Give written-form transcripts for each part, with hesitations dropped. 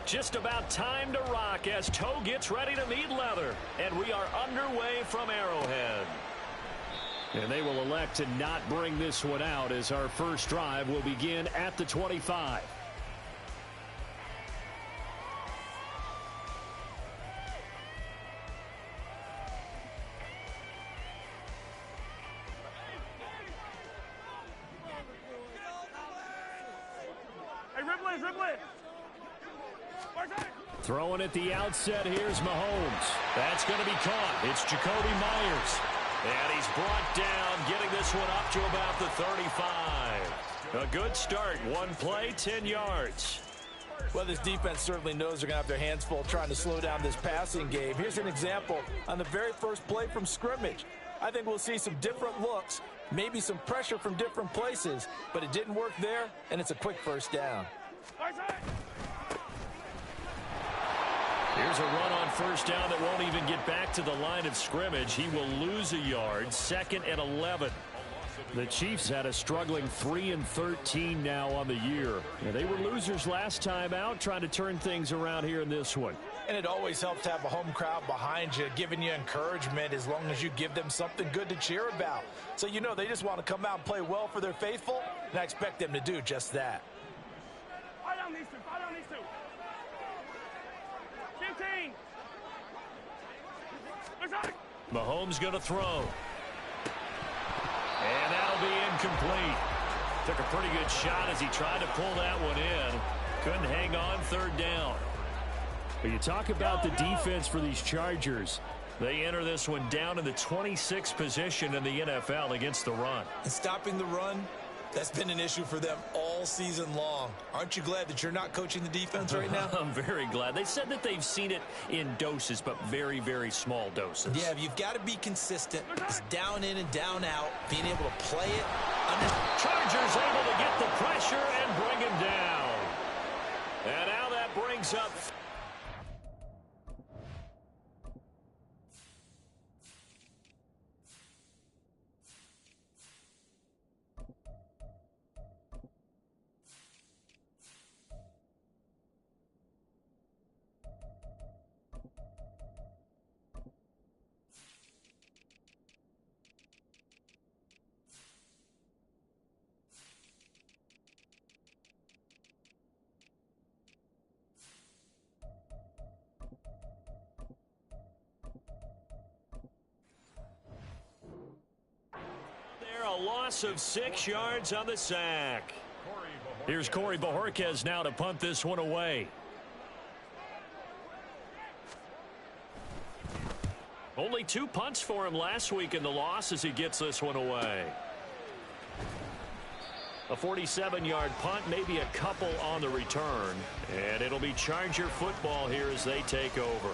Just about time to rock as toe gets ready to meet leather. And we are underway from Arrowhead. And they will elect to not bring this one out as our first drive will begin at the 25. Throwing at the outset, here's Mahomes. That's going to be caught. It's Jacoby Myers. And he's brought down, getting this one up to about the 35. A good start. One play, 10 yards. Well, this defense certainly knows they're going to have their hands full trying to slow down this passing game. Here's an example on the very first play from scrimmage. I think we'll see some different looks, maybe some pressure from different places, but it didn't work there, and it's a quick first down. Here's a run on first down that won't even get back to the line of scrimmage. He will lose a yard, 2nd and 11. The Chiefs had a struggling 3-13 now on the year. And they were losers last time out, trying to turn things around here in this one. And it always helps to have a home crowd behind you, giving you encouragement as long as you give them something good to cheer about. So you know they just want to come out and play well for their faithful, and I expect them to do just that. Fight on these two. Fight on these two. 15. Mahomes going to throw. And that'll be incomplete. Took a pretty good shot as he tried to pull that one in. Couldn't hang on, 3rd down. But you talk about the defense for these Chargers. They enter this one down in the 26th position in the NFL against the run. And stopping the run, that's been an issue for them all season long. Aren't you glad that you're not coaching the defense right now? I'm very glad. They said that they've seen it in doses, but very, very small doses. Yeah, you've got to be consistent. It's down in and down out, being able to play it. Chargers able to get the pressure and bring him down. And now that brings up... A loss of 6 yards on the sack. Here's Corey Bojorquez now to punt this one away. Only 2 punts for him last week in the loss as he gets this one away. A 47-yard punt, maybe a couple on the return. And it'll be Charger football here as they take over.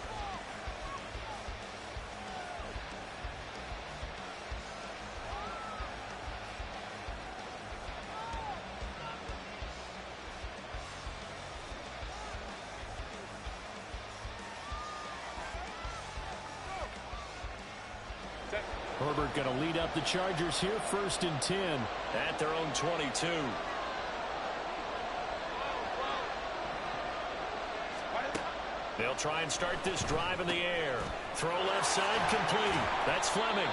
Herbert going to lead up the Chargers here, 1st and 10 at their own 22. They'll try and start this drive in the air. Throw left side complete. That's Fleming.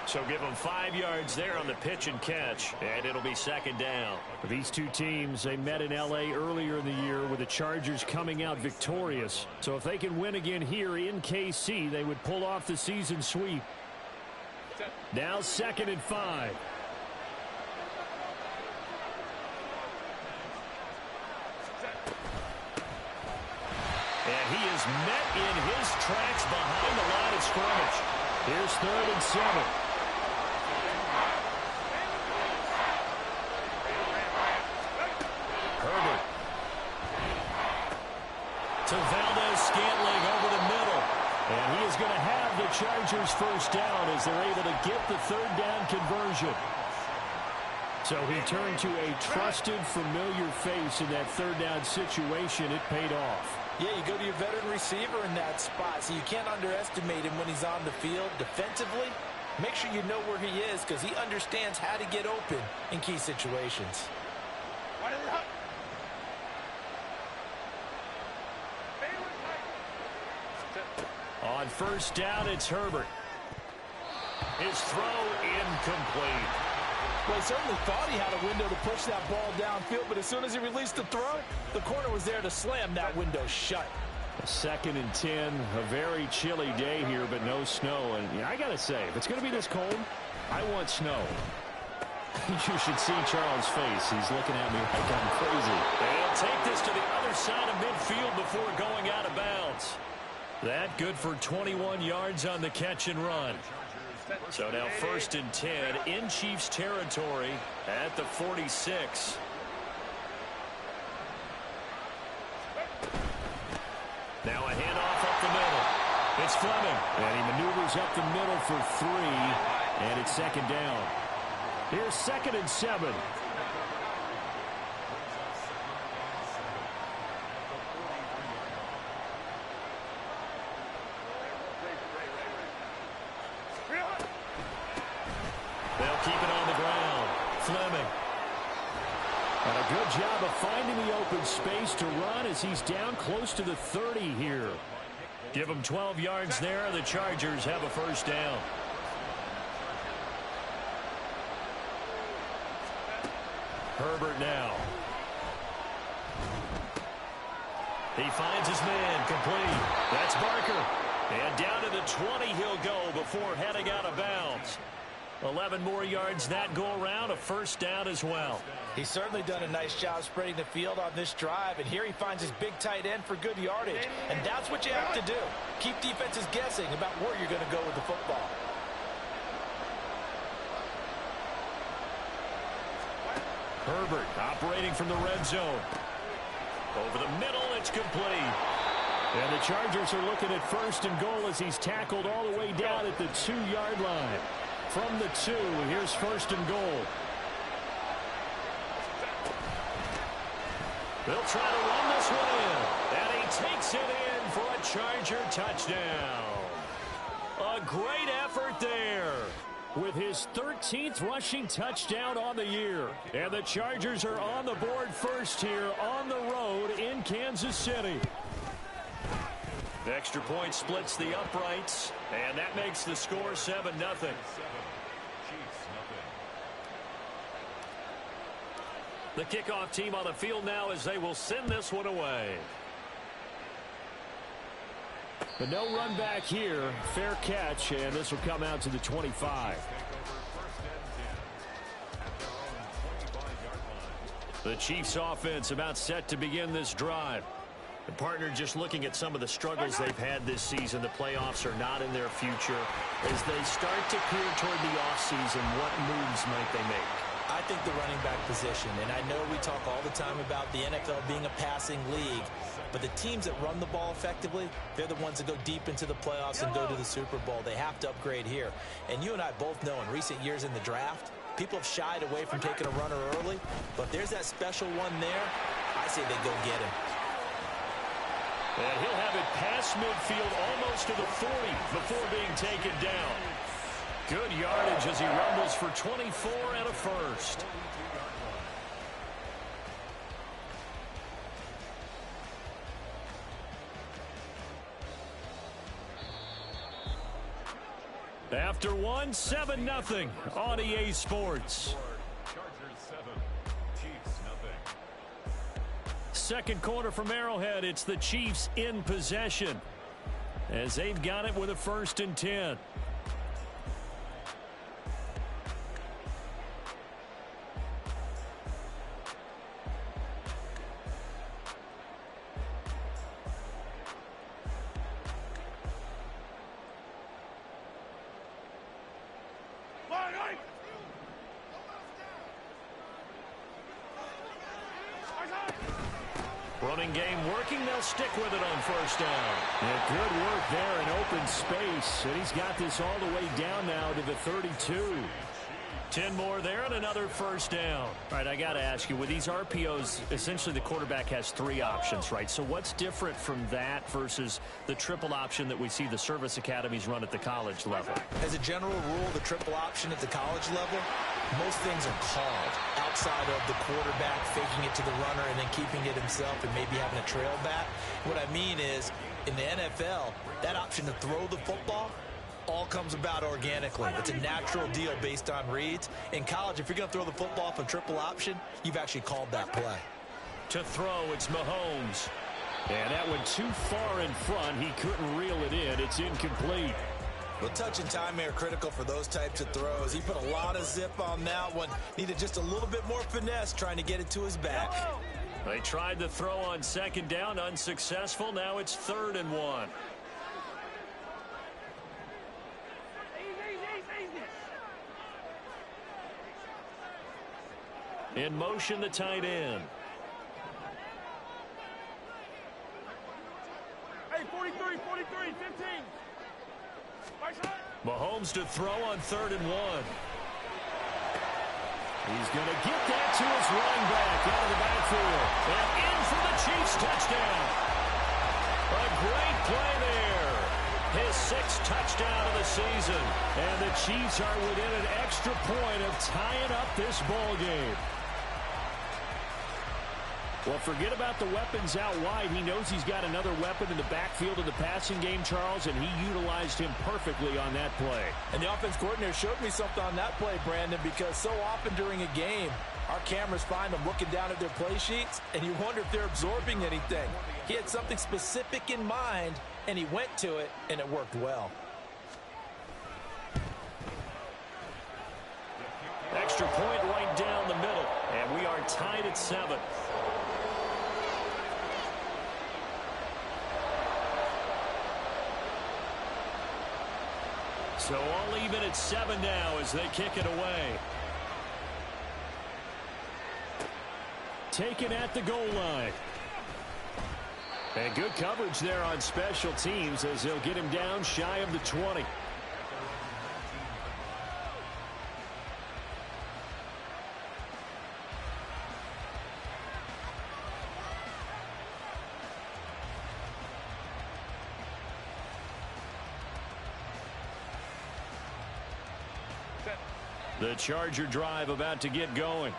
So give them 5 yards there on the pitch and catch, and it'll be 2nd down. These two teams, they met in L.A. earlier in the year with the Chargers coming out victorious. So if they can win again here in KC, they would pull off the season sweep. Now 2nd and 5. And he is met in his tracks behind the line of scrimmage. Here's 3rd and 7. Herbert. To Valdez-Scantling over the middle. And he is going to have the Chargers first down as they're able to get the 3rd down conversion. So he turned to a trusted, familiar face in that 3rd down situation. It paid off. Yeah, you go to your veteran receiver in that spot, so you can't underestimate him when he's on the field. Defensively, make sure you know where he is because he understands how to get open in key situations. On first down, it's Herbert. His throw incomplete. Well, he certainly thought he had a window to push that ball downfield, but as soon as he released the throw, the corner was there to slam that window shut. 2nd and 10, a very chilly day here, but no snow. And I got to say, if it's going to be this cold, I want snow. You should see Charles' face. He's looking at me like I'm crazy. They'll take this to the other side of midfield before going out of bounds. That good for 21 yards on the catch and run. So now 1st and 10 in Chiefs territory at the 46. Now a handoff up the middle. It's Fleming. And he maneuvers up the middle for 3. And it's 2nd down. Here's 2nd and 7. They'll keep it on the ground. Fleming. And a good job of finding the open space to run as he's down close to the 30 here. Give him 12 yards there. The Chargers have a 1st down. Herbert now. He finds his man complete. That's Barker. And down to the 20 he'll go before heading out of bounds. 11 more yards that go around, a 1st down as well. He's certainly done a nice job spreading the field on this drive, and here he finds his big tight end for good yardage. And that's what you have to do. Keep defenses guessing about where you're going to go with the football. Herbert operating from the red zone. Over the middle, it's complete. And the Chargers are looking at 1st and goal as he's tackled all the way down at the 2-yard line. From the 2, here's 1st and goal. They'll try to run this one in. And he takes it in for a Charger touchdown. A great effort there, with his 13th rushing touchdown on the year. And the Chargers are on the board first here on the road in Kansas City. The extra point splits the uprights, and that makes the score 7-0. The kickoff team on the field now as they will send this one away. But no run back here. Fair catch, and this will come out to the 25. The Chiefs offense about set to begin this drive. The partner just looking at some of the struggles they've had this season. The playoffs are not in their future. As they start to peer toward the offseason, what moves might they make? I think the running back position, and I know we talk all the time about the NFL being a passing league, but the teams that run the ball effectively, they're the ones that go deep into the playoffs and go to the Super Bowl. They have to upgrade here. And you and I both know in recent years in the draft, people have shied away from taking a runner early, but there's that special one there. I say they go get him. And he'll have it past midfield almost to the 40 before being taken down. Good yardage as he rumbles for 24 and a 1st. After 1, 7-0 on EA Sports. Second quarter from Arrowhead, it's the Chiefs in possession as they've got it with a 1st and 10. Running game working. They'll stick with it on 1st down. Yeah, good work there in open space. And he's got this all the way down now to the 32. 10 more there and another 1st down. All right, I got to ask you, with these RPOs, essentially the quarterback has 3 options, right? So what's different from that versus the triple option that we see the service academies run at the college level? As a general rule, the triple option at the college level, most things are called outside of the quarterback faking it to the runner and then keeping it himself and maybe having a trail back. What I mean is In the NFL, that option to throw the football all comes about organically. It's a natural deal based on reads. In college, if you're going to throw the football off a triple option, you've actually called that play. To throw, it's Mahomes. And that went too far in front. He couldn't reel it in. It's incomplete. Well, touch and timing are critical for those types of throws. He put a lot of zip on that one. Needed just a little bit more finesse trying to get it to his back. They tried to throw on second down, unsuccessful. Now it's 3rd and 1. In motion, the tight end. Hey, 43, 15. Mahomes to throw on 3rd and 1. He's going to get that to his running back out of the backfield. And in for the Chiefs touchdown. A great play there. His 6th touchdown of the season. And the Chiefs are within an extra point of tying up this ball game. Well, forget about the weapons out wide. He knows he's got another weapon in the backfield of the passing game, Charles, and he utilized him perfectly on that play. And the offense coordinator showed me something on that play, Brandon, because so often during a game, our cameras find them looking down at their play sheets, and you wonder if they're absorbing anything. He had something specific in mind, and he went to it, and it worked well. Extra point right down the middle, and we are tied at 7. So all even at 7 now as they kick it away. Taken at the goal line. And good coverage there on special teams as they'll get him down shy of the 20. The Charger drive about to get going.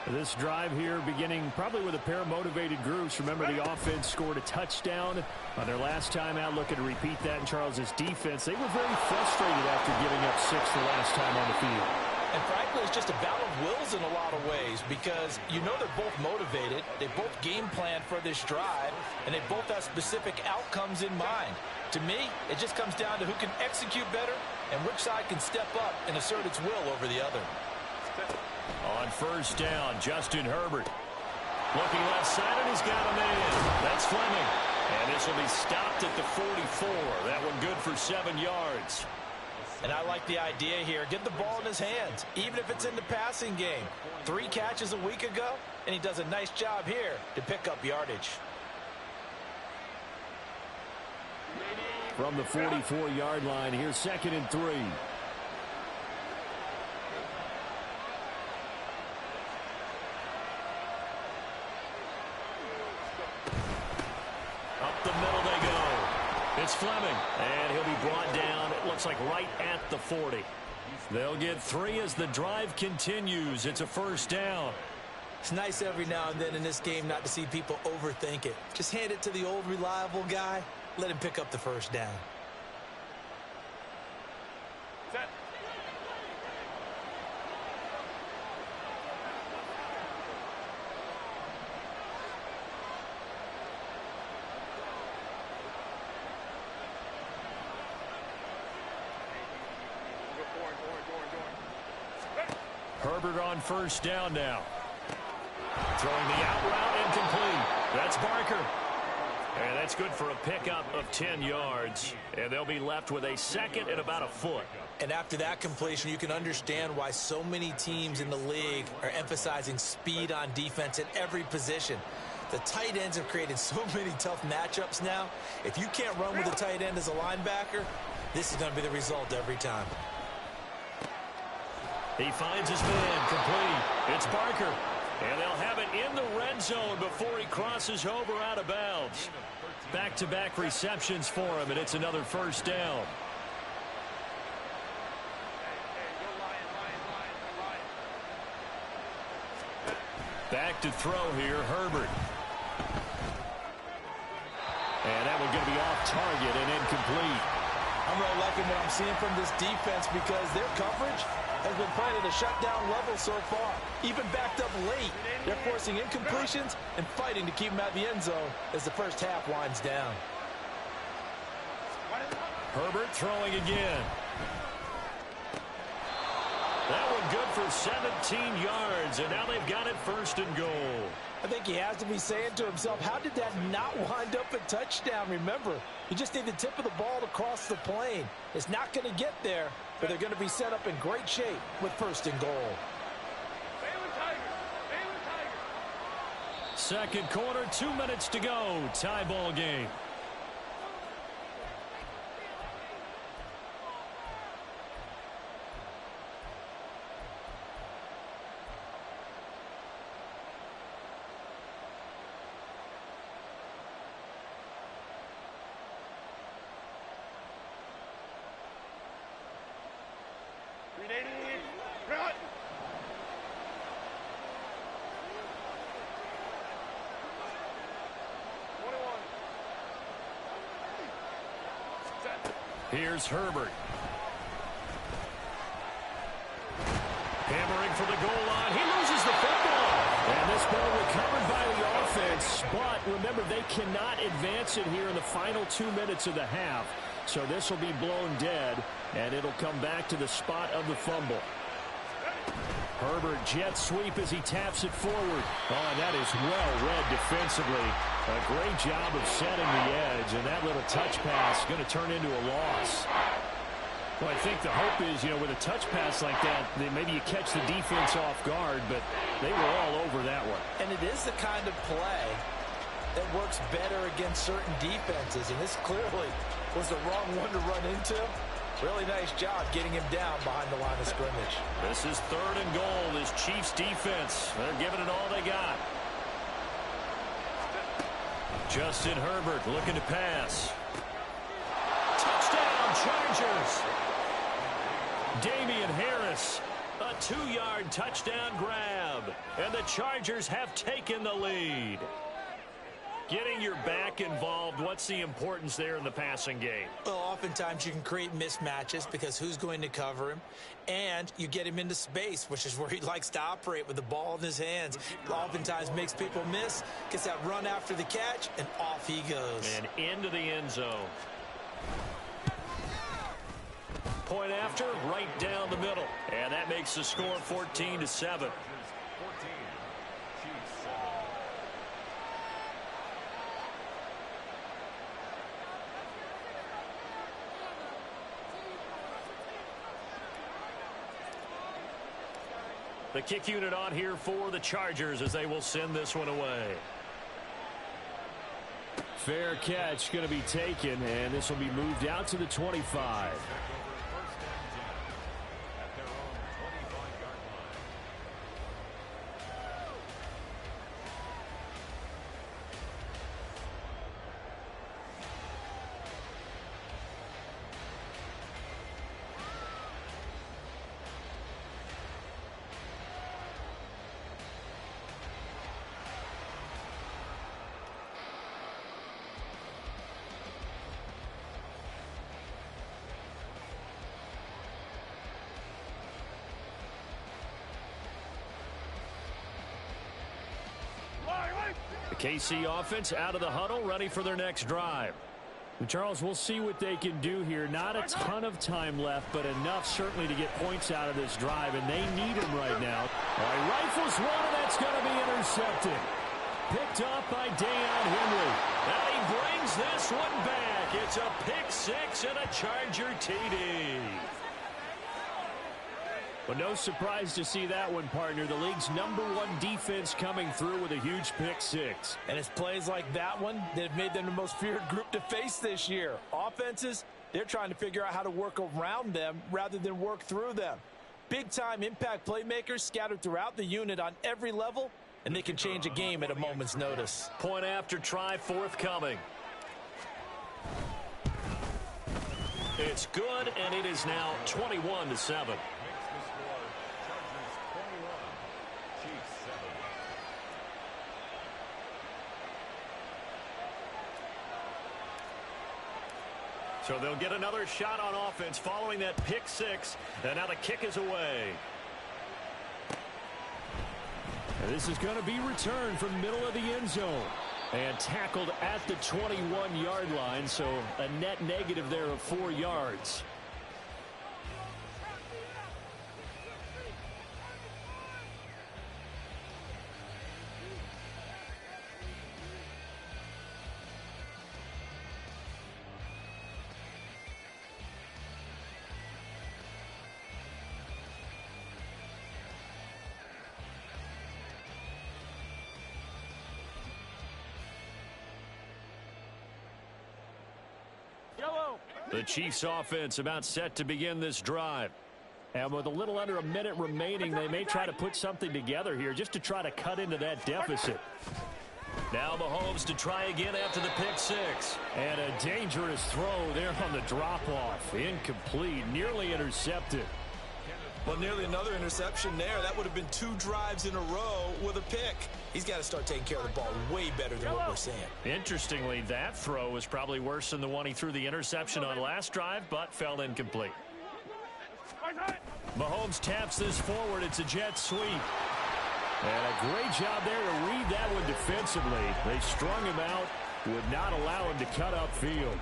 This drive here beginning probably with a pair of motivated groups. Remember, the offense scored a touchdown on their last time out. Looking to repeat that in Charles's defense. They were very frustrated after giving up 6 the last time on the field. And frankly, it's just a battle of wills in a lot of ways because you know they're both motivated. They both game plan for this drive, and they both have specific outcomes in mind. To me, it just comes down to who can execute better and which side can step up and assert its will over the other. On first down, Justin Herbert. Looking left side, and he's got a man. That's Fleming. And this will be stopped at the 44. That one good for 7 yards. And I like the idea here. Get the ball in his hands, even if it's in the passing game. 3 catches a week ago, and he does a nice job here to pick up yardage. From the 44-yard line, here's 2nd and 3. Up the middle they go. It's Fleming, and he'll be brought down, it looks like right at the 40. They'll get 3 as the drive continues. It's a first down. It's nice every now and then in this game not to see people overthink it. Just hand it to the old reliable guy. Let him pick up the first down. Set. Herbert on first down now. Throwing the out route incomplete. That's Barker. And that's good for a pickup of 10 yards. And they'll be left with a 2nd and about a foot. And after that completion, you can understand why so many teams in the league are emphasizing speed on defense at every position. The tight ends have created so many tough matchups now. If you can't run with a tight end as a linebacker, this is going to be the result every time. He finds his man complete. It's Barker. And they'll have it in the red zone before he crosses over out of bounds. Back-to-back receptions for him, and it's another first down. Back to throw here, Herbert. And that one's going to be off target and incomplete. I'm really liking what I'm seeing from this defense because their coverage has been playing at a shutdown level so far. Even backed up late, they're forcing incompletions and fighting to keep them out of the end zone as the first half winds down. Herbert throwing again. That one good for 17 yards, and now they've got it first and goal. I think he has to be saying to himself, how did that not wind up a touchdown? Remember, you just need the tip of the ball to cross the plane. It's not going to get there, but they're going to be set up in great shape with first and goal. Second quarter, 2 minutes to go. Tie ball game. Here's Herbert. Hammering for the goal line. He loses the football. And this ball recovered by the offense. But remember, they cannot advance it here in the final 2 minutes of the half. So this will be blown dead, and it'll come back to the spot of the fumble. Herbert jet sweep as he taps it forward. Oh, and that is well read defensively. A great job of setting the edge, and that little touch pass is going to turn into a loss. Well, I think the hope is, with a touch pass like that, maybe you catch the defense off guard, but they were all over that one. And it is the kind of play that works better against certain defenses, and this clearly was the wrong one to run into. Really nice job getting him down behind the line of scrimmage. This is third and goal. This Chiefs defense, they're giving it all they got. Justin Herbert looking to pass. Touchdown, Chargers. Damian Harris, a 2-yard touchdown grab. And the Chargers have taken the lead. Getting your back involved, what's the importance there in the passing game? Well, oftentimes you can create mismatches because who's going to cover him? And you get him into space, which is where he likes to operate with the ball in his hands. Oftentimes makes people miss, gets that run after the catch, and off he goes. And into the end zone. Point after, right down the middle. And that makes the score 14-7. The kick unit on here for the Chargers as they will send this one away. Fair catch going to be taken, and this will be moved out to the 25. KC offense out of the huddle, ready for their next drive. And Charles, we'll see what they can do here. Not a ton of time left, but enough certainly to get points out of this drive, and they need them right now. All right, rifles one, and that's going to be intercepted. Picked off by Deion Henry. Now he brings this one back. It's a pick six and a Charger TD. But no surprise to see that one, partner. The league's #1 defense coming through with a huge pick six. And it's plays like that one that have made them the most feared group to face this year. Offenses, they're trying to figure out how to work around them rather than work through them. Big-time impact playmakers scattered throughout the unit on every level, and they can change a game at a moment's notice. Point after try forthcoming. It's good, and it is now 21-7. So they'll get another shot on offense following that pick six. And now the kick is away. This is going to be returned from middle of the end zone. And tackled at the 21-yard line, so a net negative there of 4 yards. The Chiefs offense about set to begin this drive. And with a little under a minute remaining, they may try to put something together here just to try to cut into that deficit. Now Mahomes to try again after the pick six. And a dangerous throw there on the drop-off. Incomplete, nearly intercepted. Well, nearly another interception there. That would have been 2 drives in a row with a pick. He's got to start taking care of the ball way better than what we're seeing. Interestingly, that throw was probably worse than the one he threw the interception on last drive, but fell incomplete. Mahomes taps this forward. It's a jet sweep. And a great job there to read that one defensively. They strung him out, would not allow him to cut upfield.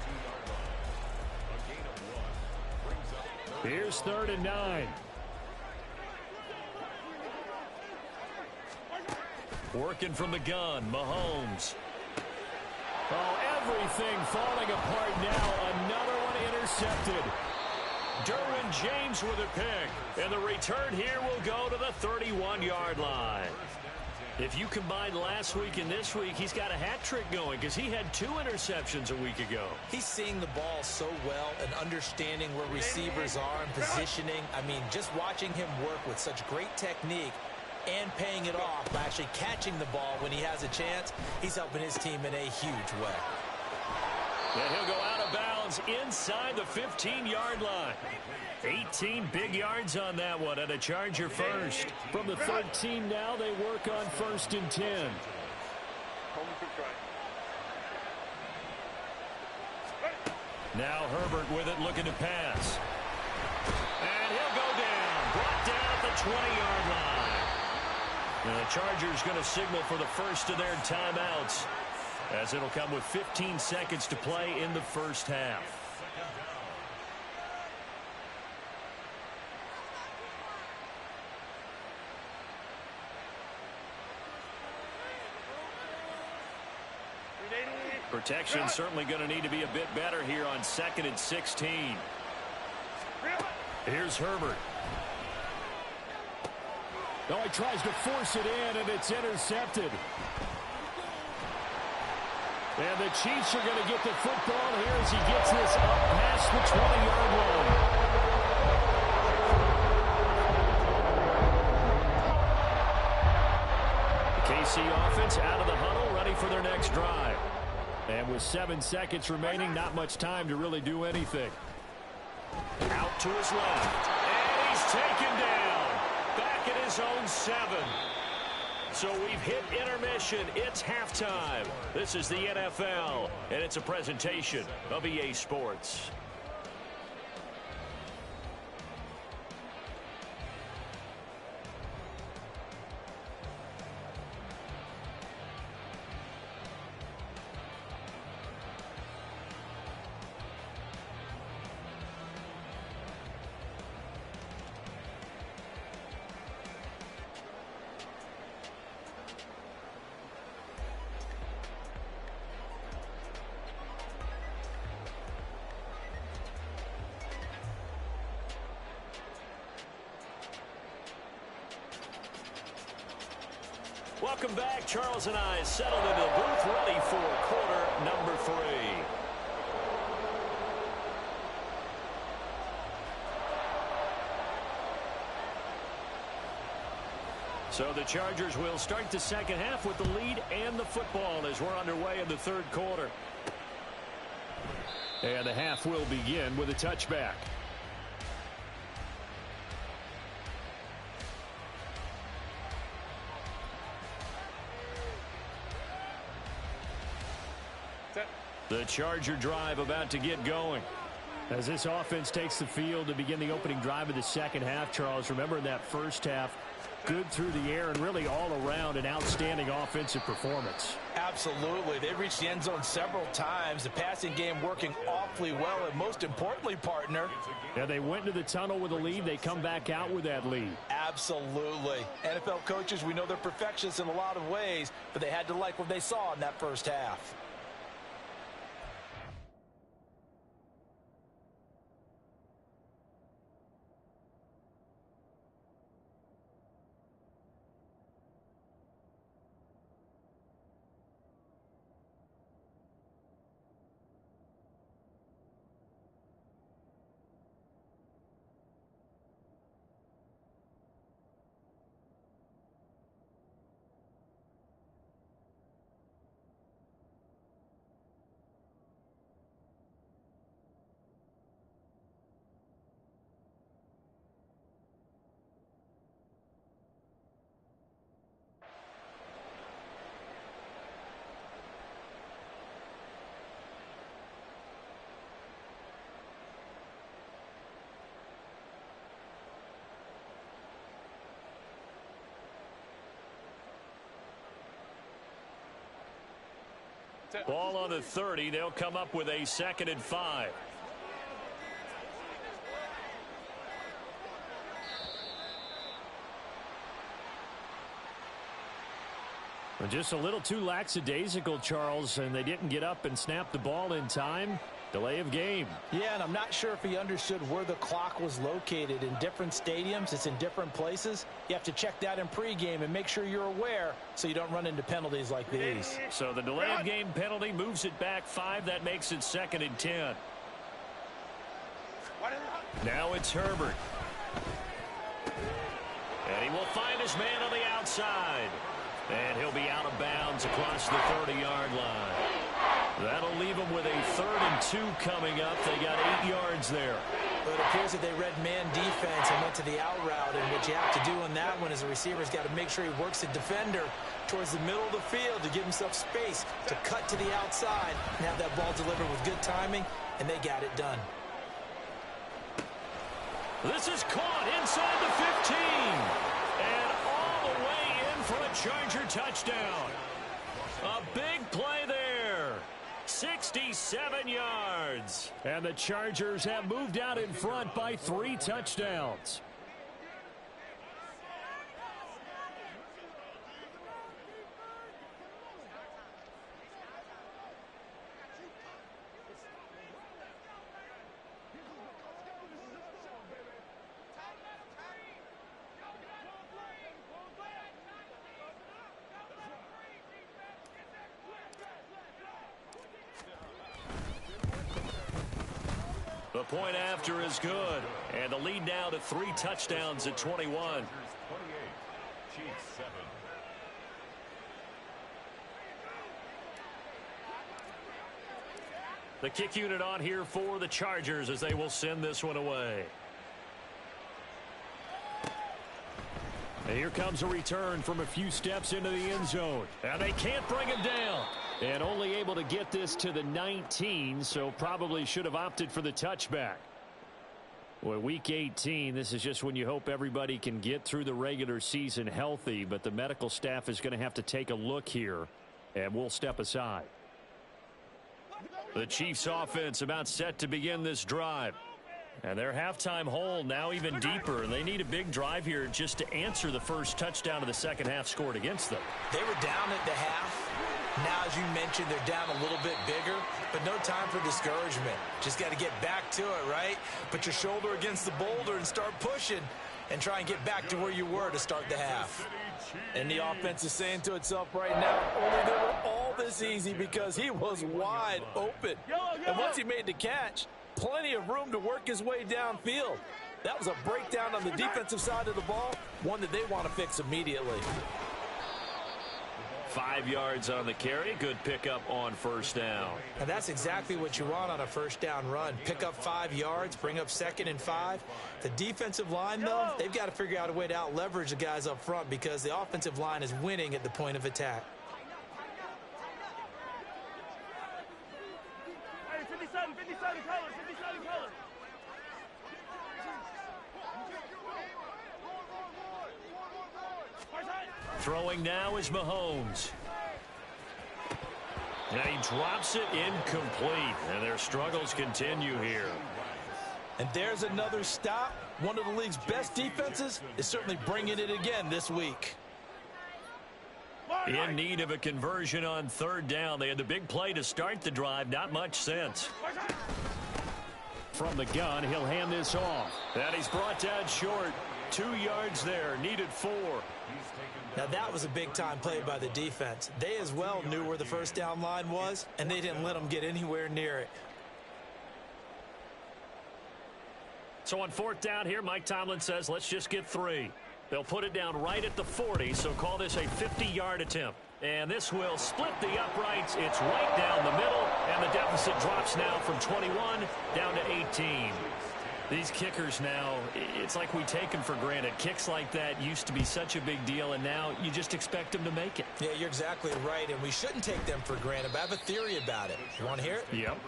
Here's 3rd and 9. Working from the gun, Mahomes. Oh, everything falling apart now. Another one intercepted. Derwin James with a pick. And the return here will go to the 31-yard line. If you combine last week and this week, he's got a hat trick going because he had 2 interceptions a week ago. He's seeing the ball so well and understanding where receivers are and positioning. I mean, just watching him work with such great technique and paying it off by actually catching the ball when he has a chance, he's helping his team in a huge way. And he'll go out of bounds inside the 15-yard line. 18 big yards on that one, and a Charger first. From the 13 now, they work on 1st and 10. Now Herbert with it, looking to pass. And he'll go down. Brought down at the 20-yard line. And the Chargers going to signal for the first of their timeouts, as it'll come with 15 seconds to play in the first half. Protection certainly going to need to be a bit better here on 2nd and 16. Here's Herbert. Oh, he tries to force it in, and it's intercepted. And the Chiefs are going to get the football here as he gets this up past the 20-yard line. The KC offense out of the huddle, ready for their next drive. And with 7 seconds remaining, not much time to really do anything. Out to his left. And he's taken down. Back at his own 7. So we've hit intermission. It's halftime. This is the NFL, and it's a presentation of EA Sports. Welcome back. Charles and I settled into the booth, ready for quarter number 3. So the Chargers will start the second half with the lead and the football as we're underway in the 3rd quarter. And the half will begin with a touchback. The Charger drive about to get going. As this offense takes the field to begin the opening drive of the second half, Charles, remember in that first half, good through the air and really all around an outstanding offensive performance. Absolutely. They reached the end zone several times. The passing game working awfully well, and most importantly, partner. Yeah, they went into the tunnel with a lead. They come back out with that lead. Absolutely. NFL coaches, we know they're perfectionists in a lot of ways, but they had to like what they saw in that first half. Ball on the 30. They'll come up with a 2nd and 5. Just a little too lackadaisical, Charles, and they didn't get up and snap the ball in time. Delay of game. Yeah, and I'm not sure if he understood where the clock was located. In different stadiums, it's in different places. You have to check that in pregame and make sure you're aware so you don't run into penalties like these. So the delay of game penalty moves it back 5. That makes it 2nd and 10. Now it's Herbert. And he will find his man on the outside. And he'll be out of bounds across the 30-yard line. That'll leave them with a 3rd and 2 coming up. They got 8 yards there. But it appears that they read man defense and went to the out route. And what you have to do on that one is the receiver's got to make sure he works the defender towards the middle of the field to give himself space to cut to the outside and have that ball delivered with good timing, and they got it done. This is caught inside the 15. And all the way in for a Charger touchdown. A big play there. 67 yards. And the Chargers have moved out in front by 3 touchdowns. The point after is good. And the lead now to 3 touchdowns at 21. The kick unit on here for the Chargers as they will send this one away. And here comes a return from a few steps into the end zone. And they can't bring him down. And only able to get this to the 19, so probably should have opted for the touchback. Well, week 18, this is just when you hope everybody can get through the regular season healthy, but the medical staff is going to have to take a look here, and we'll step aside. The Chiefs offense about set to begin this drive. And their halftime hole now even deeper. And they need a big drive here just to answer the first touchdown of the second half scored against them. They were down at the half. Now, as you mentioned, they're down a little bit bigger, but no time for discouragement. Just got to get back to it, right? Put your shoulder against the boulder and start pushing and try and get back to where you were to start the half. And the offense is saying to itself right now, only they were all this easy because he was wide open. And once he made the catch, plenty of room to work his way downfield. That was a breakdown on the defensive side of the ball, one that they want to fix immediately. 5 yards on the carry. Good pickup on first down. And that's exactly what you want on a first down run. Pick up 5 yards, bring up 2nd and 5. The defensive line, though, they've got to figure out a way to out-leverage the guys up front because the offensive line is winning at the point of attack. Hey, 57 color, 57 color. Throwing now is Mahomes. And he drops it incomplete. And their struggles continue here. And there's another stop. One of the league's best defenses is certainly bringing it again this week. In need of a conversion on third down. They had the big play to start the drive. Not much sense. From the gun, he'll hand this off. And he's brought down short. 2 yards there. Needed 4. Now that was a big-time play by the defense. They as well knew where the first down line was, and they didn't let them get anywhere near it. So on fourth down here, Mike Tomlin says, let's just get 3. They'll put it down right at the 40, so call this a 50-yard attempt. And this will split the uprights. It's right down the middle, and the deficit drops now from 21 down to 18. These kickers now, it's like we take them for granted. Kicks like that used to be such a big deal, and now you just expect them to make it. Yeah, you're exactly right, and we shouldn't take them for granted, but I have a theory about it. You want to hear it? Yep.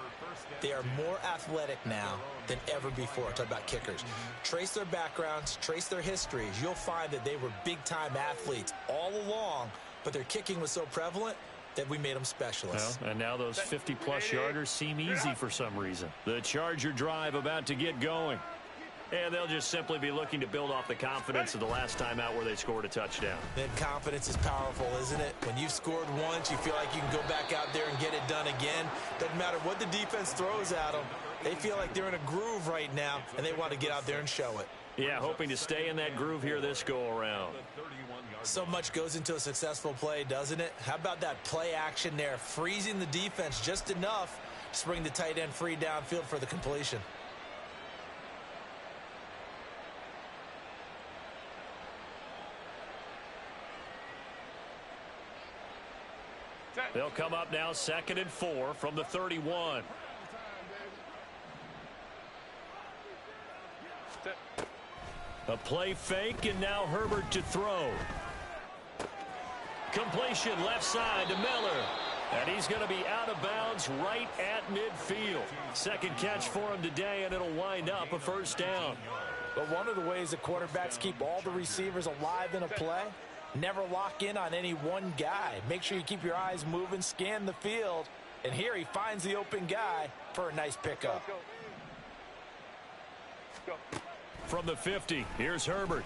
They are more athletic now than ever before. I'm talking about kickers. Trace their backgrounds, trace their histories. You'll find that they were big-time athletes all along, but their kicking was so prevalent that we made them specialists. Well, and now those 50-plus yarders seem easy for some reason. The Charger drive about to get going. And they'll just simply be looking to build off the confidence of the last time out where they scored a touchdown. Then confidence is powerful, isn't it? When you've scored once, you feel like you can go back out there and get it done again. Doesn't matter what the defense throws at them. They feel like they're in a groove right now, and they want to get out there and show it. Yeah, hoping to stay in that groove here this go-around. So much goes into a successful play, doesn't it? How about that play action there, freezing the defense just enough to bring the tight end free downfield for the completion. They'll come up now 2nd and 4 from the 31. A play fake, and now Herbert to throw. Completion left side to Miller. And he's going to be out of bounds right at midfield. Second catch for him today, and it'll wind up a first down. But one of the ways that quarterbacks keep all the receivers alive in a play, never lock in on any one guy. Make sure you keep your eyes moving, scan the field. And here he finds the open guy for a nice pickup. From the 50, here's Herbert.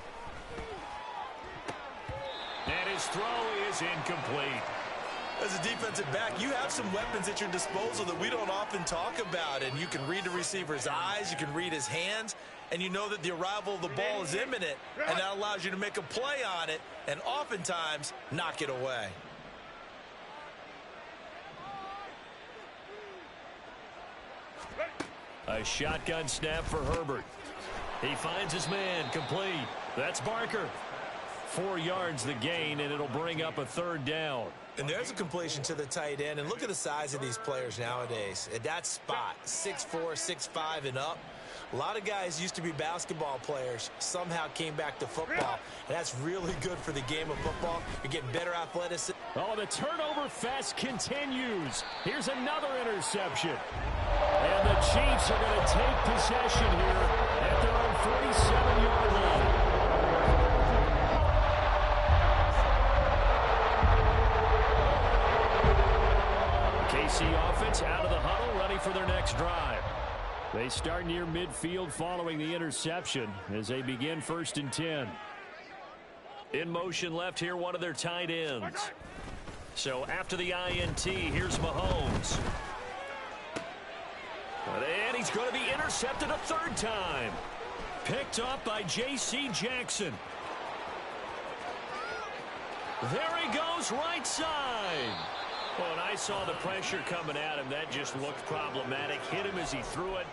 And his throw is incomplete. As a defensive back, you have some weapons at your disposal that we don't often talk about. And you can read the receiver's eyes, you can read his hands, and you know that the arrival of the ball is imminent. And that allows you to make a play on it and oftentimes knock it away. A shotgun snap for Herbert. He finds his man, complete. That's Barker. 4 yards the gain, and it'll bring up a third down. And there's a completion to the tight end. And look at the size of these players nowadays. At that spot, 6'4", 6'5", and up. A lot of guys used to be basketball players, somehow came back to football. And that's really good for the game of football. You're getting better athleticism. Oh, the turnover fest continues. Here's another interception. And the Chiefs are going to take possession here at their own 47-yard line. KC offense out of the huddle, ready for their next drive. They start near midfield following the interception as they begin 1st and 10. In motion left here, one of their tight ends. So after the INT, here's Mahomes. And he's going to be intercepted a third time. Picked up by J.C. Jackson. There he goes, right side. Well, and I saw the pressure coming at him. That just looked problematic. Hit him as he threw it,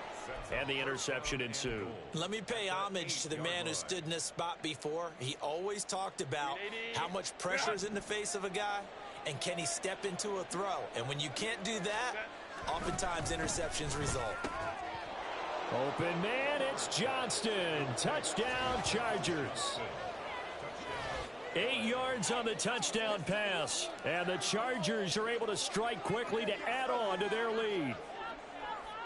and the interception ensued. Let me pay homage to the man who stood in this spot before. He always talked about how much pressure is in the face of a guy, and can he step into a throw. And when you can't do that, oftentimes interceptions result. Open man, it's Johnston. Touchdown, Chargers. 8 yards on the touchdown pass. And the Chargers are able to strike quickly to add on to their lead.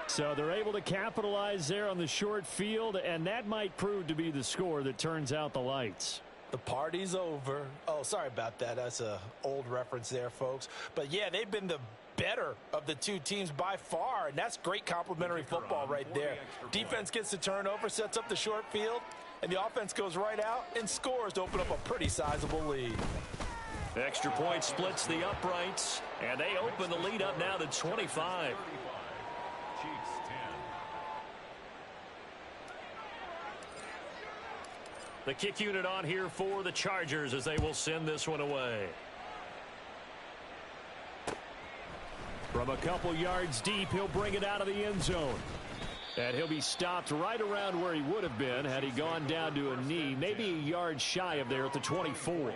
So they're able to capitalize there on the short field, and that might prove to be the score that turns out the lights. The party's over. Oh, sorry about that. That's an old reference there, folks. But, yeah, they've been the better of the two teams by far, and that's great complementary football right there. Defense gets the turnover, sets up the short field, and the offense goes right out and scores to open up a pretty sizable lead. Extra point splits the uprights, and they open the lead up now to 25. The kick unit on here for the Chargers as they will send this one away. From a couple yards deep, he'll bring it out of the end zone. And he'll be stopped right around where he would have been had he gone down to a knee, maybe a yard shy of there at the 24.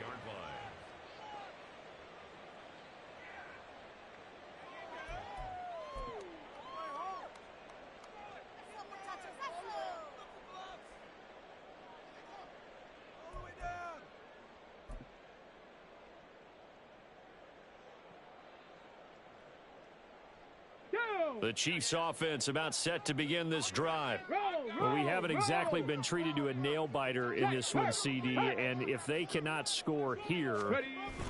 The Chiefs offense about set to begin this drive. Well, we haven't exactly been treated to a nail-biter in this one, CD, and if they cannot score here,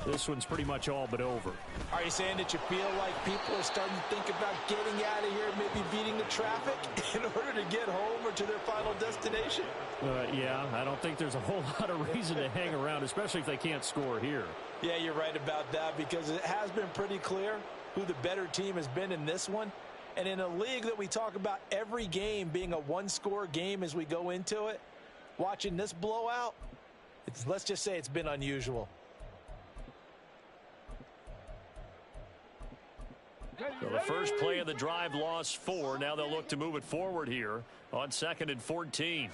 this one's pretty much all but over. Are you saying that you feel like people are starting to think about getting out of here, maybe beating the traffic in order to get home or to their final destination? Yeah, I don't think there's a whole lot of reason to hang around, especially if they can't score here. Yeah, you're right about that because it has been pretty clear who the better team has been in this one. And in a league that we talk about every game being a one-score game as we go into it, watching this blowout, let's just say it's been unusual. So the first play of the drive lost 4. Now they'll look to move it forward here on 2nd and 14.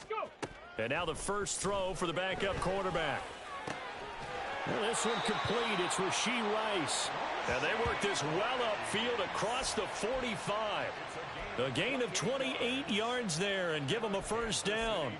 And now the first throw for the backup quarterback. Well, this one complete. It's Rashee Rice. And they work this well upfield across the 45. A gain of 28 yards there and give them a first down.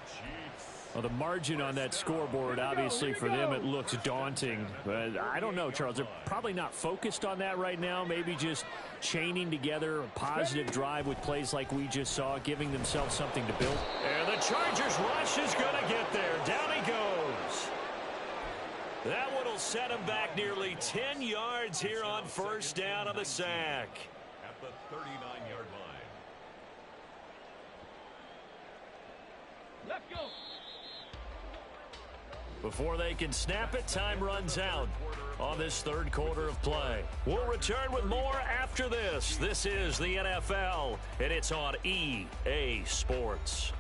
Well, the margin on that scoreboard, obviously, for them, it looks daunting. But I don't know, Charles. They're probably not focused on that right now. Maybe just chaining together a positive drive with plays like we just saw, giving themselves something to build. And the Chargers rush is going to get there. Down he goes. That one will set him back nearly 10 yards here on first down on the sack. At the 39-yard line. Let's go. Before they can snap it, time runs out on this third quarter of play. We'll return with more after this. This is the NFL, and it's on EA Sports.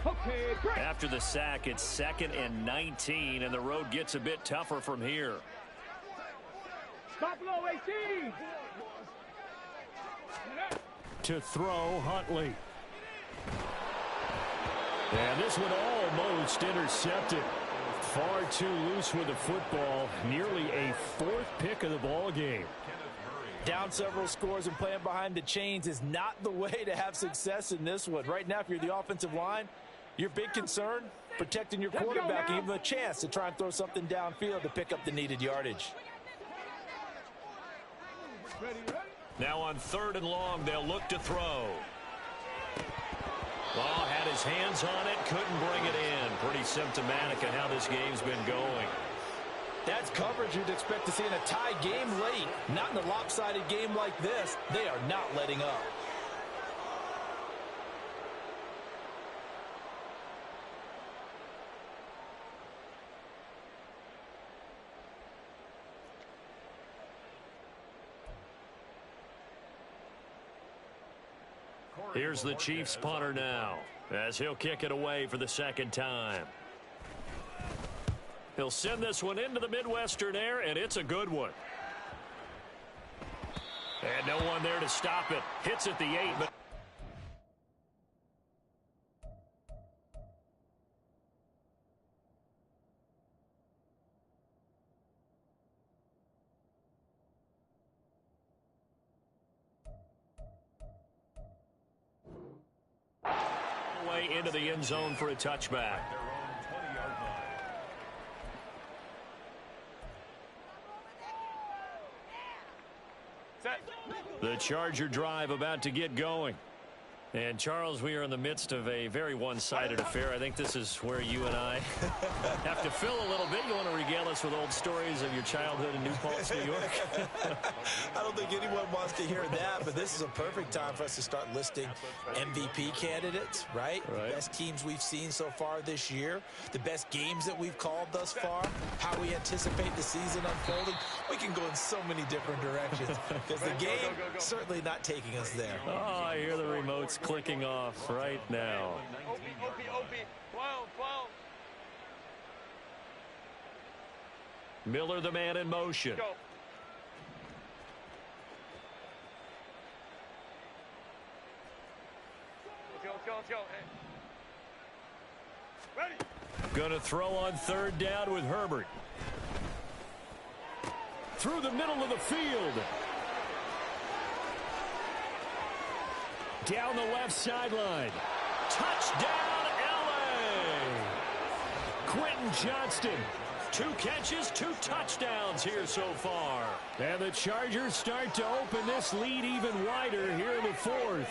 Okay, great. After the sack, it's 2nd and 19, and the road gets a bit tougher from here. Stop low, 18. To throw, Huntley. And this one almost intercepted. Far too loose with the football. Nearly a 4th pick of the ball game. Down several scores and playing behind the chains is not the way to have success in this one. Right now, if you're the offensive line, your big concern, protecting your quarterback and give him a chance to try and throw something downfield to pick up the needed yardage. Now on 3rd and long, they'll look to throw. Ball had his hands on it, couldn't bring it in. Pretty symptomatic of how this game's been going. That's coverage you'd expect to see in a tie game late. Not in a lopsided game like this. They are not letting up. Here's the Chiefs punter now as he'll kick it away for the 2nd time. He'll send this one into the Midwestern air, and it's a good one. And no one there to stop it. Hits at the 8, but way into the end zone for a touchback. The Charger drive about to get going. And, Charles, we are in the midst of a very one-sided affair. I think this is where you and I have to fill a little bit. You want to regale us with old stories of your childhood in New Paltz, New York? I don't think anyone wants to hear that, but this is a perfect time for us to start listing MVP candidates, right? The best teams we've seen so far this year, the best games that we've called thus far, how we anticipate the season unfolding. We can go in so many different directions because the game certainly not taking us there. Oh, I hear the remotes clicking off right now. OP, 12. Miller, the man in motion. Go. Let's go. Hey. Ready. Going to throw on third down with Herbert. Through the middle of the field. Down the left sideline. Touchdown, L.A. Quentin Johnston. 2 catches, 2 touchdowns here so far. And the Chargers start to open this lead even wider here in the 4th.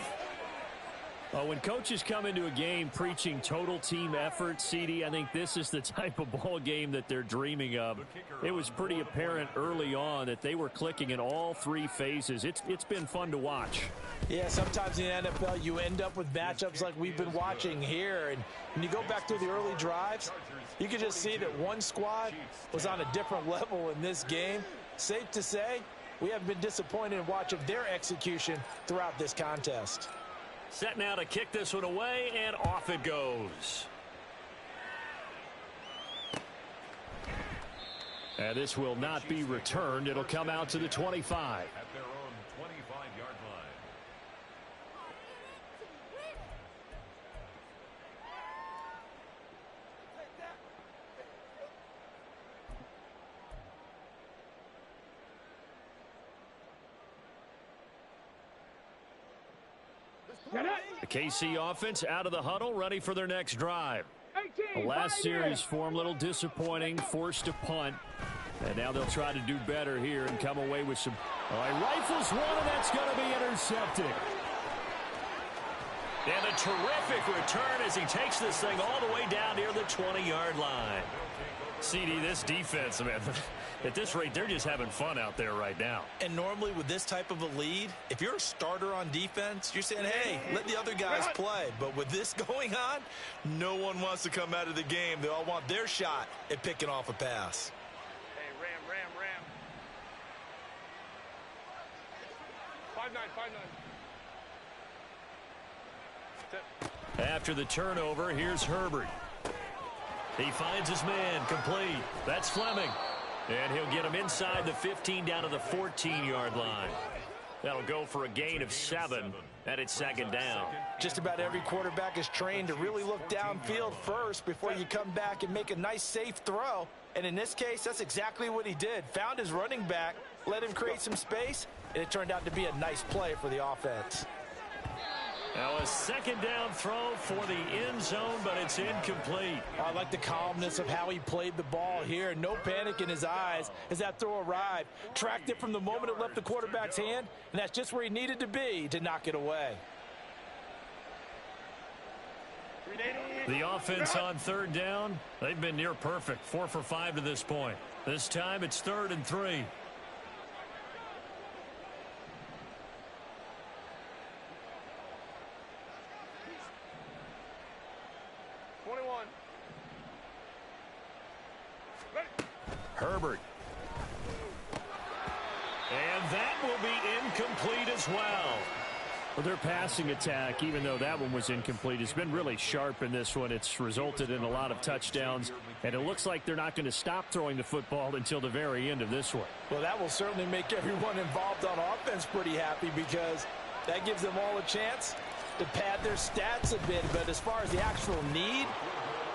When coaches come into a game preaching total team effort, CD, I think this is the type of ball game that they're dreaming of. It was pretty apparent early on that they were clicking in all 3 phases. It's been fun to watch. Yeah, sometimes in the NFL you end up with matchups like we've been watching here. And when you go back through the early drives, you can just see that one squad was on a different level in this game. Safe to say, we haven't been disappointed in watching their execution throughout this contest. Set now to kick this one away, and off it goes. And this will not be returned. It'll come out to the 25. At their own 25-yard line. The KC offense out of the huddle, ready for their next drive. 18, The last series form a little disappointing, forced to punt. And now they'll try to do better here and come away with some. All right, rifles one, and that's going to be intercepted. And a terrific return as he takes this thing all the way down near the 20-yard line. CD, this defense, man, at this rate, they're just having fun out there right now. And normally with this type of a lead, if you're a starter on defense, you're saying, hey, let the other guys play. But with this going on, no one wants to come out of the game. They all want their shot at picking off a pass. Hey, ram. 5-9. After the turnover, here's Herbert. He finds his man, complete. That's Fleming. And he'll get him inside the 15 down to the 14-yard line. That'll go for a gain of 7, and it's second down. Just about every quarterback is trained to really look downfield first before you come back and make a nice, safe throw. And in this case, that's exactly what he did. Found his running back, let him create some space, and it turned out to be a nice play for the offense. Now a second down throw for the end zone, but it's incomplete. I like the calmness of how he played the ball here. No panic in his eyes as that throw arrived. Tracked it from the moment it left the quarterback's hand, and that's just where he needed to be to knock it away. The offense on third down, they've been near perfect. 4 for 5 to this point. This time it's 3rd and 3. Herbert. And that will be incomplete as well. Well, their passing attack, even though that one was incomplete, has been really sharp in this one. It's resulted in a lot of touchdowns, and it looks like they're not going to stop throwing the football until the very end of this one. Well, that will certainly make everyone involved on offense pretty happy because that gives them all a chance to pad their stats a bit. But as far as the actual need,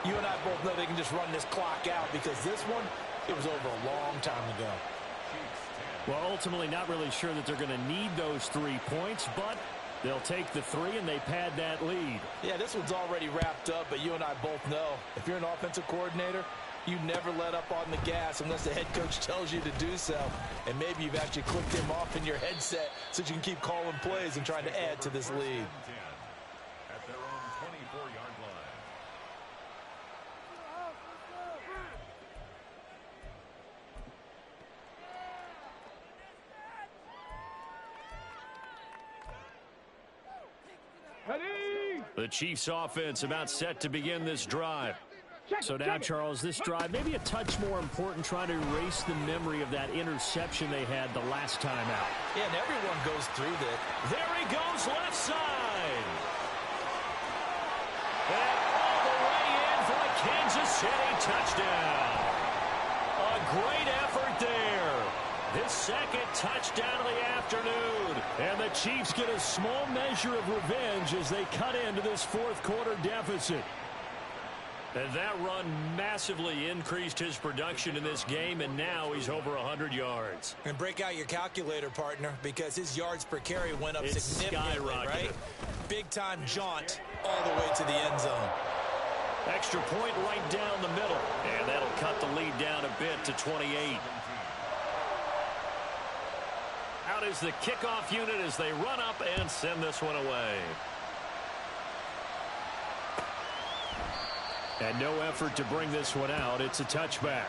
you and I both know they can just run this clock out because this one, it was over a long time ago. Well, ultimately not really sure that they're going to need those 3 points, but they'll take the 3 and they pad that lead. Yeah, this one's already wrapped up, but you and I both know if you're an offensive coordinator, You never let up on the gas unless the head coach tells you to do so. And maybe you've actually clicked him off in your headset so you can keep calling plays and trying to add to this lead. At their own 24-yard line. The Chiefs offense about set to begin this drive. So now, Charles, this drive maybe a touch more important, trying to erase the memory of that interception they had the last time out. Yeah, and everyone goes through that. There he goes, left side. And all the way in for a Kansas City touchdown. A great effort there. His second touchdown of the afternoon. And the Chiefs get a small measure of revenge as they cut into this fourth quarter deficit. And that run massively increased his production in this game, and now he's over 100 yards. And break out your calculator, partner, because his yards per carry went up significantly, right? Big-time jaunt all the way to the end zone. Extra point right down the middle, and that'll cut the lead down a bit to 28. Out is the kickoff unit as they run up and send this one away. And no effort to bring this one out. It's a touchback.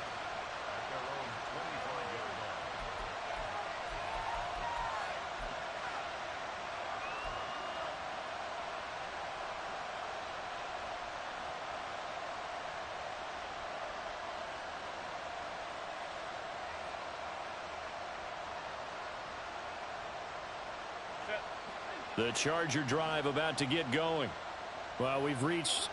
The Charger drive about to get going. Well, we've reached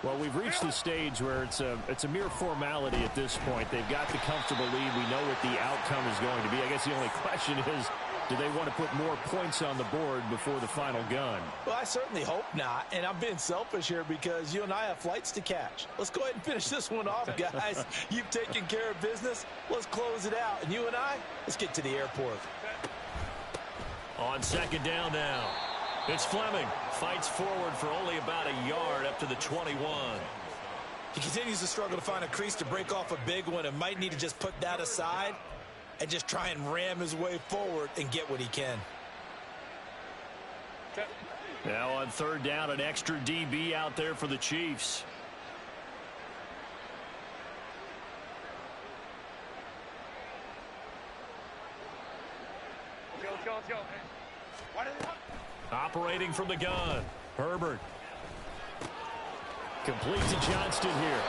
the stage where it's a mere formality at this point. They've got the comfortable lead. We know what the outcome is going to be. I guess the only question is, do they want to put more points on the board before the final gun? Well, I certainly hope not. And I'm being selfish here because you and I have flights to catch. Let's go ahead and finish this one off, guys. You've taken care of business. Let's close it out. And you and I, let's get to the airport. On second down now. It's Fleming. Fights forward for only about a yard up to the 21. He continues to struggle to find a crease to break off a big one and might need to just put that aside and just try and ram his way forward and get what he can. Now on third down, an extra DB out there for the Chiefs. Operating from the gun. Herbert. Complete to Johnston here.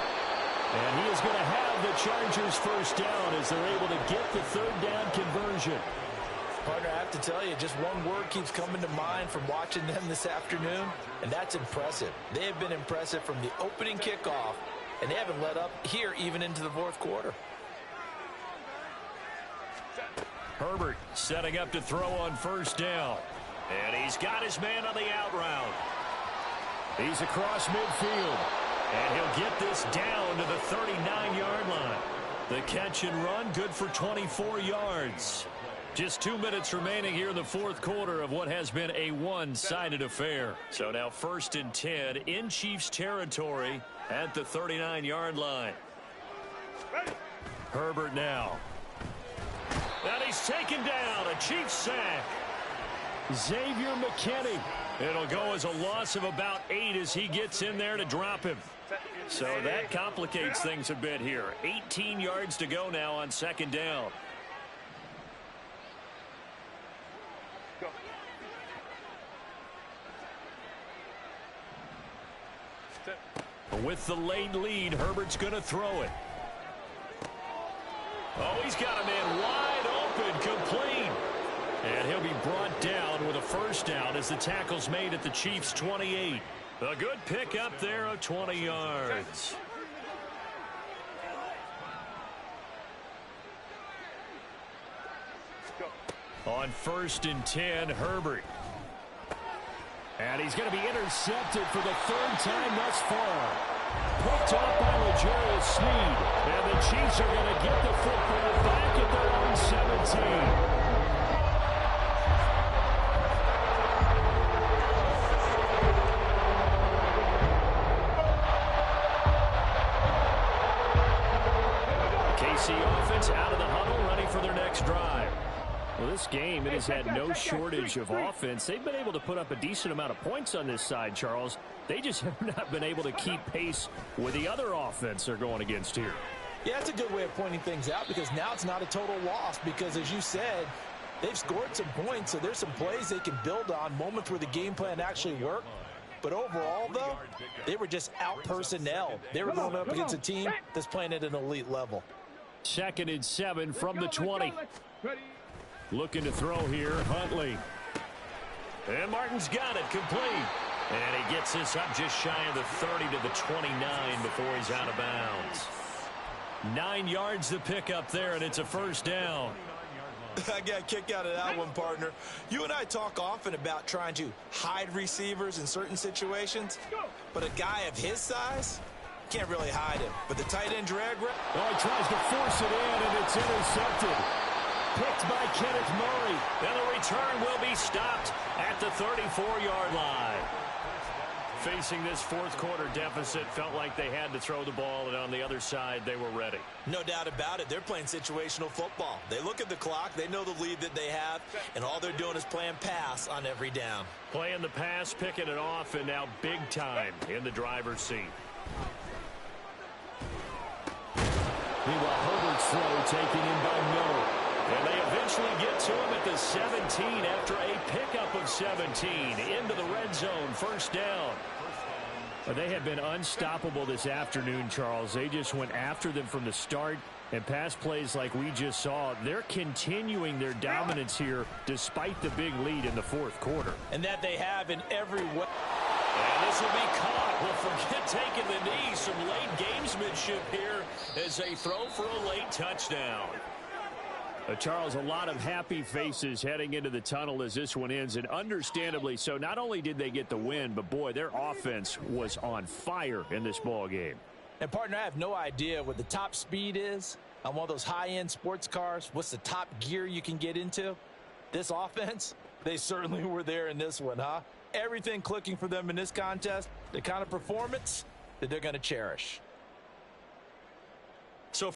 And he is going to have the Chargers first down as they're able to get the third down conversion. Partner, I have to tell you, just one word keeps coming to mind from watching them this afternoon, and that's impressive. They have been impressive from the opening kickoff, and they haven't let up here even into the fourth quarter. Herbert setting up to throw on first down. And he's got his man on the out route. He's across midfield. And he'll get this down to the 39-yard line. The catch and run, good for 24 yards. Just 2 minutes remaining here in the fourth quarter of what has been a one-sided affair. So now 1st and 10 in Chiefs territory at the 39-yard line. Herbert now. And he's taken down. A Chiefs sack. Xavier McKinney. It'll go as a loss of about 8 as he gets in there to drop him. So that complicates things a bit here. 18 yards to go now on second down. With the late lead, Herbert's going to throw it. Oh, he's got a man wide open, complete. And he'll be brought down with a first down as the tackle's made at the Chiefs' 28. A good pick up there of 20 yards. On 1st and 10, Herbert. And he's going to be intercepted for the third time thus far. Picked off by L'Jarius Sneed. And the Chiefs are going to get the football back at their own 17. this game, it has had no shortage of offense. They've been able to put up a decent amount of points on this side, Charles. They just have not been able to keep pace with the other offense they're going against here. Yeah, that's a good way of pointing things out, because now it's not a total loss, because as you said, they've scored some points, so there's some plays they can build on, moments where the game plan actually worked. But overall, though, they were just out-personnel. They were going up against a team that's playing at an elite level. 2nd and 7 from the 20. Looking to throw here, Huntley. And Martin's got it, complete. And he gets this up just shy of the 30 to the 29 before he's out of bounds. 9 yards to pick up there, and it's a first down. I got a kick out of that one, partner. You and I talk often about trying to hide receivers in certain situations, but a guy of his size can't really hide him. But the tight end drag route. Oh, he tries to force it in, and it's intercepted. Picked by Kenneth Murray. And the return will be stopped at the 34-yard line. Facing this fourth quarter deficit, felt like they had to throw the ball, and on the other side, they were ready. No doubt about it. They're playing situational football. They look at the clock, they know the lead that they have, and all they're doing is playing pass on every down. Playing the pass, picking it off, and now big time in the driver's seat. Meanwhile, Herbert's throw taken in by Miller. And they eventually get to him at the 17 after a pickup of 17 into the red zone. First down. They have been unstoppable this afternoon, Charles. They just went after them from the start, and pass plays like we just saw, they're continuing their dominance here despite the big lead in the fourth quarter. And that they have in every way. And this will be caught. Well, forget taking the knee. Some late gamesmanship here as they throw for a late touchdown. Charles, a lot of happy faces heading into the tunnel as this one ends, and understandably so. Not only did they get the win, but boy, their offense was on fire in this ball game. And partner, I have no idea what the top speed is on one of those high-end sports cars. What's the top gear you can get into? This offense, they certainly were there in this one, huh? Everything clicking for them in this contest, the kind of performance that they're going to cherish.